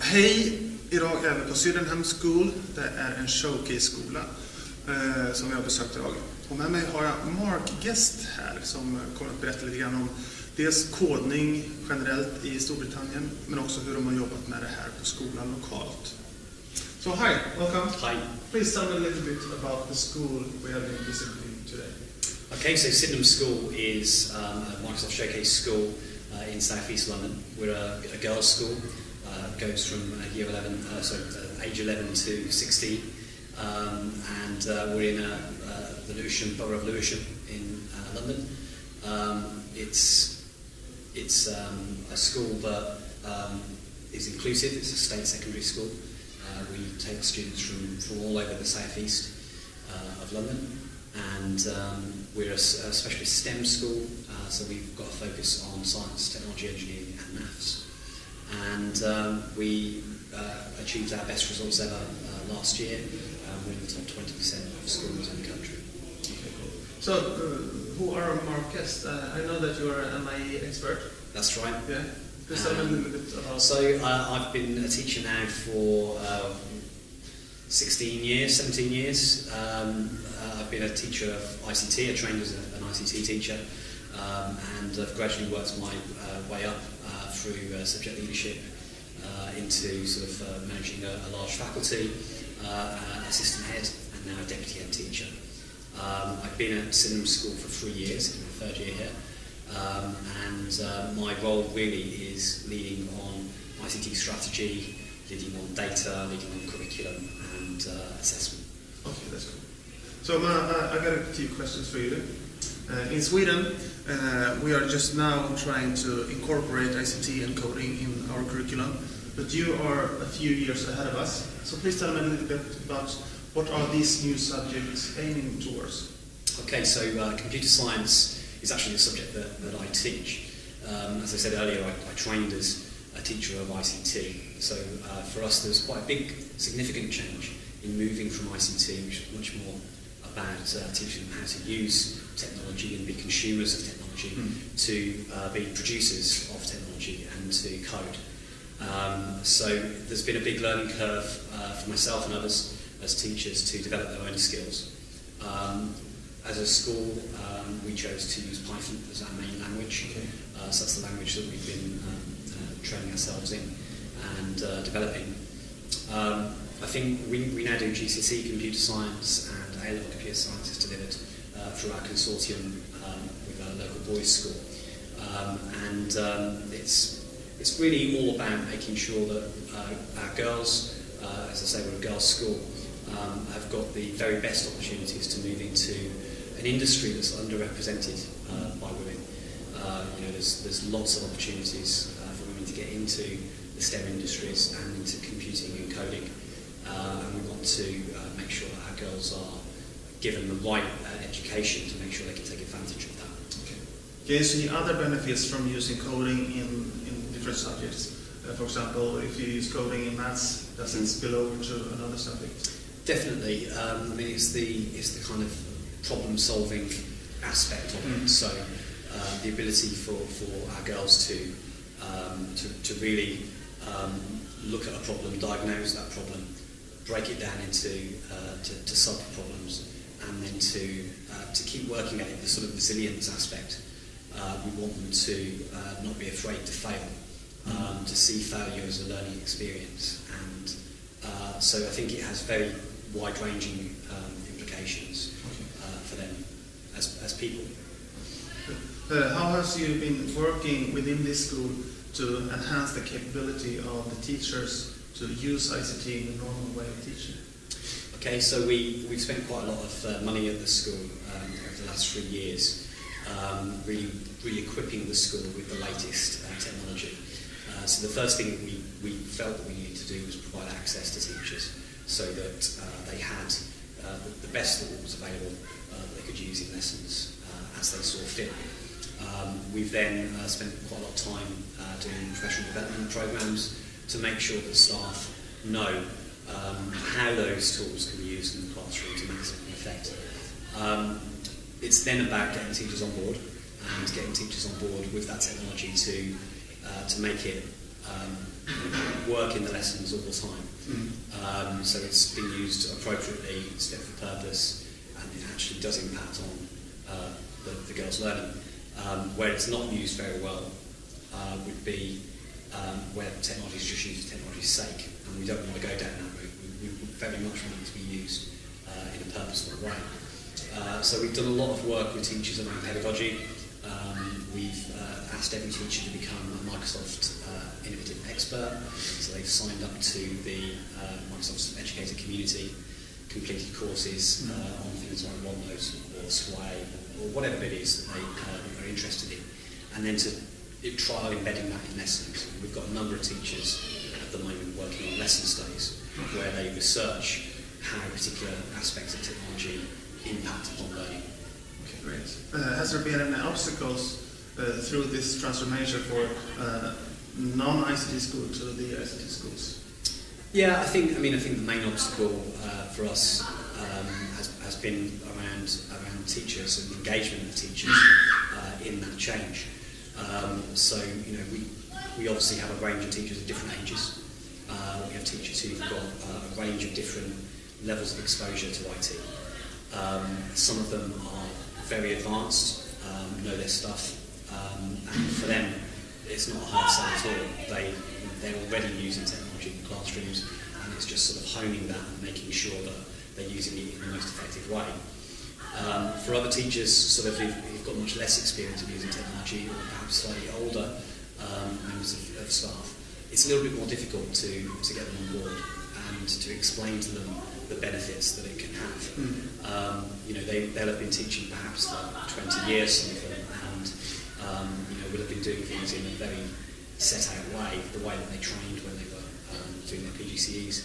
Hej! Idag är vi på Sydenham School. Det är en showcase-skola som jag har besökt idag. Och med mig har jag Mark Guest här som kommer att berätta lite grann om dels kodning generellt i Storbritannien men också hur de har jobbat med det här på skolan lokalt. So hi, welcome. Hi. Please tell me a little bit about the school we have been visiting today. Okay, so Sydenham School is a Microsoft Showcase school in South East London. We're a girls' school. Goes from age 11 to 16, and we're in the Lewisham, borough of Lewisham in London. It's a school that is inclusive. It's a state secondary school. We take students from all over the southeast of London, and we're a specialist STEM school, so we've got a focus on science, technology, engineering and maths. And we achieved our best results ever last year. We're in the top 20% of schools in the country. Okay, cool. So, who are Mark Guest? I know that you are an MIE expert. That's right. Yeah. Please tell me a little bit about. So, I've been a teacher now for 16 years, 17 years. I've been a teacher of ICT. I trained as an ICT teacher, and I've gradually worked my way up through subject leadership into sort of managing a large faculty, assistant head, and now a deputy head teacher. I've been at Sydenham School for 3 years, in my third year here, and my role really is leading on ICT strategy, leading on data, leading on curriculum and assessment. Okay, that's cool. So I got a few questions for you. In Sweden, we are just now trying to incorporate ICT and coding in our curriculum, but you are a few years ahead of us. So please tell me a little bit about what are these new subjects aiming towards? Okay, so computer science is actually the subject that I teach. As I said earlier, I trained as a teacher of ICT, so for us there's quite a big, significant change in moving from ICT, which is much more about teaching them how to use technology and be consumers of technology, to be producers of technology and to code. So there's been a big learning curve for myself and others as teachers to develop their own skills. As a school, we chose to use Python as our main language. Okay. So that's the language that we've been training ourselves in and developing. I think we now do GCSE computer science and A-level computer science is delivered through our consortium with our local boys' school. It's really all about making sure that our girls, as I say, we're a girls' school, have got the very best opportunities to move into an industry that's underrepresented by women. There's lots of opportunities for women to get into the STEM industries and into computing and coding. And we want to make sure that our girls are given the right education to make sure they can take advantage of that. Okay. Can you see other benefits from using coding in different subjects? For example, if you use coding in maths, does it spill over to another subject? Definitely. It's the kind of problem-solving aspect of it. So the ability for our girls to really look at a problem, diagnose that problem, break it down into to sub-problems, and then to keep working at it, the sort of resilience aspect. We want them to not be afraid to fail, to see failure as a learning experience, and so I think it has very wide-ranging implications for them as people. How has you been working within this school to enhance the capability of the teachers to use ICT in the normal way of teaching? Okay, so we've spent quite a lot of money at the school over the last 3 years, really equipping the school with the latest technology. So the first thing we felt that we needed to do was provide access to teachers so that they had the best that was available that they could use in lessons as they saw fit. We've then spent quite a lot of time doing professional development programs to make sure that staff know how those tools can be used in the classroom to maximum effect. It's then about getting teachers on board and getting teachers on board with that technology to make it work in the lessons all the time. So it's been used appropriately, it's fit for purpose, and it actually does impact on the girls' learning. Where it's not used very well would be where technology is just used for technology's sake, and we don't want to go down that route. We very much want it to be used in a purposeful way. So we've done a lot of work with teachers around pedagogy. We've asked every teacher to become a Microsoft Innovative Expert, so they've signed up to the Microsoft Educator community, completed courses on things like OneNote or Sway or whatever it is that they are interested in, and then to trial embedding that in lessons. We've got a number of teachers at the moment working on lesson studies where they research how particular aspects of technology impact upon learning. Okay, great. Has there been any obstacles through this transformation for non-ICT school to the ICT schools? Yeah, I think the main obstacle for us has been around teachers and engagement of teachers in that change. So we obviously have a range of teachers at different ages. We have teachers who've got a range of different levels of exposure to IT. Some of them are very advanced, know their stuff, and for them it's not a hard sell at all. They're already using technology in the classrooms, and it's just sort of honing that and making sure that they're using it in the most effective way. For other teachers sort of who've got much less experience of using technology, or perhaps slightly older members of staff, it's a little bit more difficult to get them on board and to explain to them the benefits that it can have. They'll have been teaching perhaps for 20 years, some of them, and will have been doing things in a very set-out way, the way that they trained when they were doing their PGCEs.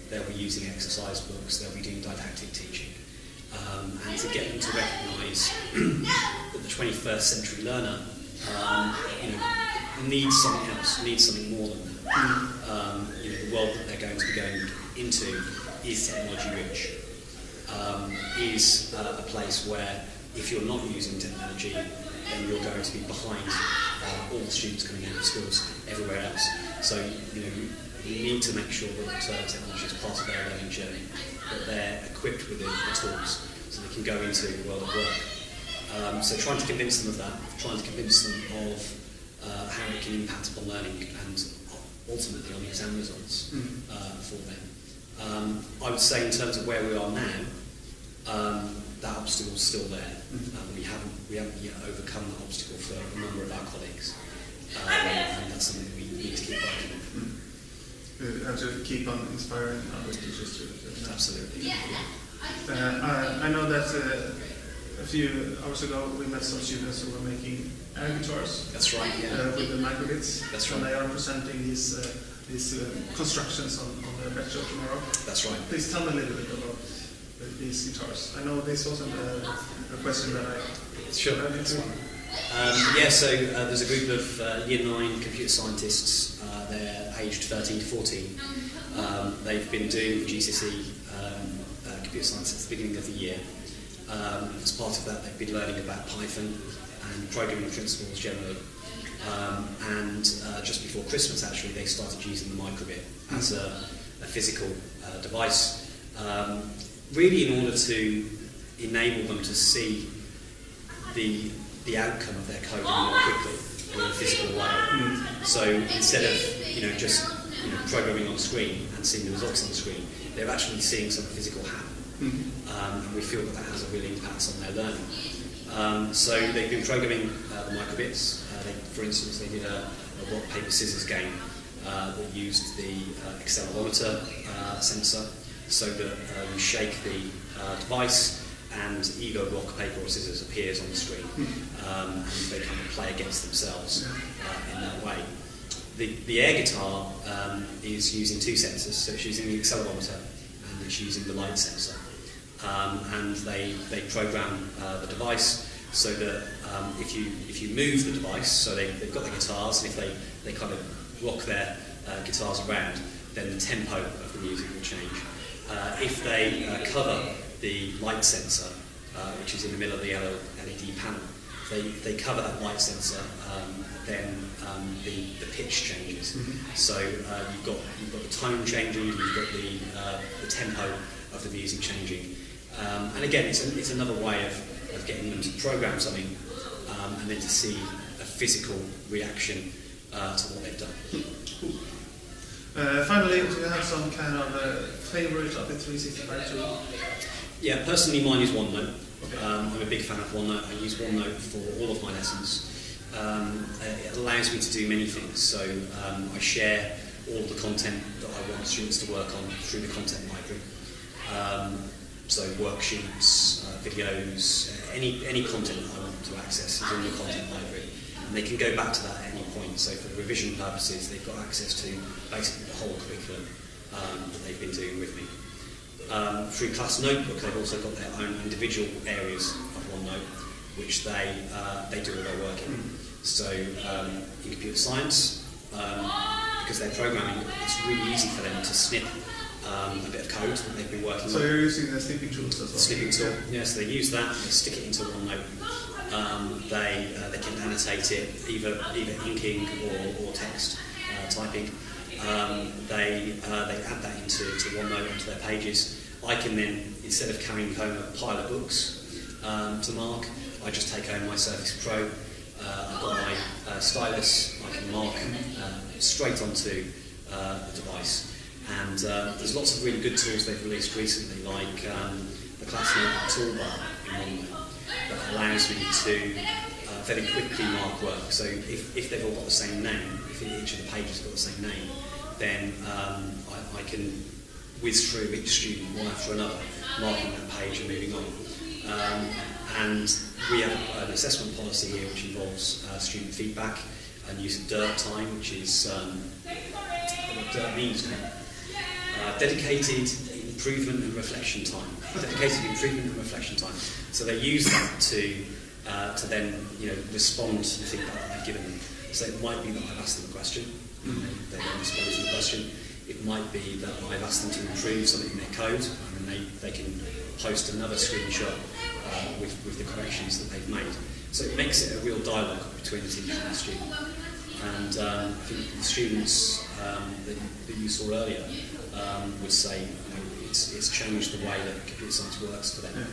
They'll be using exercise books, they'll be doing didactic teaching. And to get them to recognise that the 21st century learner needs something else, needs something more than that. The world that they're going to be going into is technology rich, is a place where if you're not using technology, then you're going to be behind all the students coming out of schools everywhere else. So you need to make sure that technology is part of their learning journey, that they're equipped with the tools so they can go into the world of work. So trying to convince them of that, trying to convince them of how it can impact upon learning and ultimately on the exam results for them. I would say in terms of where we are now, that obstacle is still there. We haven't yet overcome that obstacle for a number of our colleagues, and that's something that we need to keep working on. And to keep on inspiring other teachers to Absolutely. I know that a few hours ago we met some students who were making air guitars. That's right. Yeah. With the microbits. That's right. And they are presenting these constructions on the lecture tomorrow. That's right. Please tell me a little bit about these guitars. I know this wasn't a question that I Sure. ran into. So there's a group of Year 9 computer scientists. They're aged 13 to 14. They've been doing the GCSE computer science since the beginning of the year. As part of that, they've been learning about Python and programming principles generally. And just before Christmas, actually, they started using the microbit as a physical device, really in order to enable them to see the outcome of their coding more quickly in a physical way. So instead of just programming on the screen and seeing the results on the screen, they're actually seeing something physical happen. And we feel that has a real impact on their learning. So they've been programming the microbits. For instance, they did a rock, paper, scissors game that used the accelerometer sensor, so that you shake the device and either rock, paper or scissors appears on the screen, and they kind of play against themselves in that way. The air guitar is using two sensors, so it's using the accelerometer and it's using the light sensor. And they program the device so that if you move the device, so they've got the guitars, and if they kind of rock their guitars around, then the tempo of the music will change. If they cover the light sensor, which is in the middle of the LED panel, they cover that light sensor, then the pitch changes. So you've got the tone changing, you've got the tempo of the music changing, and again, it's another way of getting them to program something, and then to see a physical reaction to what they've done. Finally, do you have some kind of favorite of the 365 tool? Yeah, personally mine is OneNote. Okay. I'm a big fan of OneNote. I use OneNote for all of my lessons. It allows me to do many things. So I share all the content that I want students to work on through the content library. So worksheets, videos, any content that I want to access is in the content library. And they can go back to that at any point. So for revision purposes, they've got access to basically the whole curriculum that they've been doing with me. Through Class Notebook, they've also got their own individual areas of OneNote, which they do all their work in. So in computer science, because they're programming, it's really easy for them to snip a bit of code that they've been working on. So you're using the snipping tools as well? Snipping tool, yeah. So they use that, they stick it into OneNote. They can annotate it, either inking or text typing. They add that into OneNote onto their pages. I can then, instead of carrying home a pile of books to mark, I just take home my Surface Pro. I've got my stylus. I can mark straight onto the device. And there's lots of really good tools they've released recently, like the Class Notebook toolbar in OneNote that allows me to very quickly mark work. So if they've all got the same name, if each of the pages got the same name, then I can whiz through each student one after another, marking that page and moving on. And we have an assessment policy here which involves student feedback and use of DIRT time, which is what DIRT means now. Dedicated improvement and reflection time. Dedicated improvement and reflection time. So they use that to then respond to the feedback that I've given them. So it might be that I've asked them a question, and they don't respond to the question. It might be that I've asked them to improve something in their code, and then they can post another screenshot with the corrections that they've made. So it makes it a real dialogue between the teacher and the student. And I think the students that you saw earlier would say it's changed the way that computer science works for them.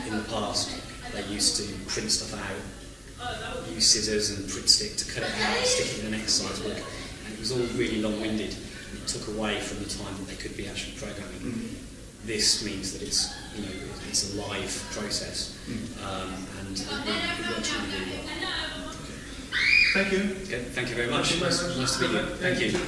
In the past, they used to print stuff out, use scissors and print stick to cut it out and stick it in an exercise book. And it was all really long-winded. It took away from the time that they could be actually programming. This means that it's a live process, and it works really, really well. Thank you. Okay, thank you very much. Nice to meet you. Thank you.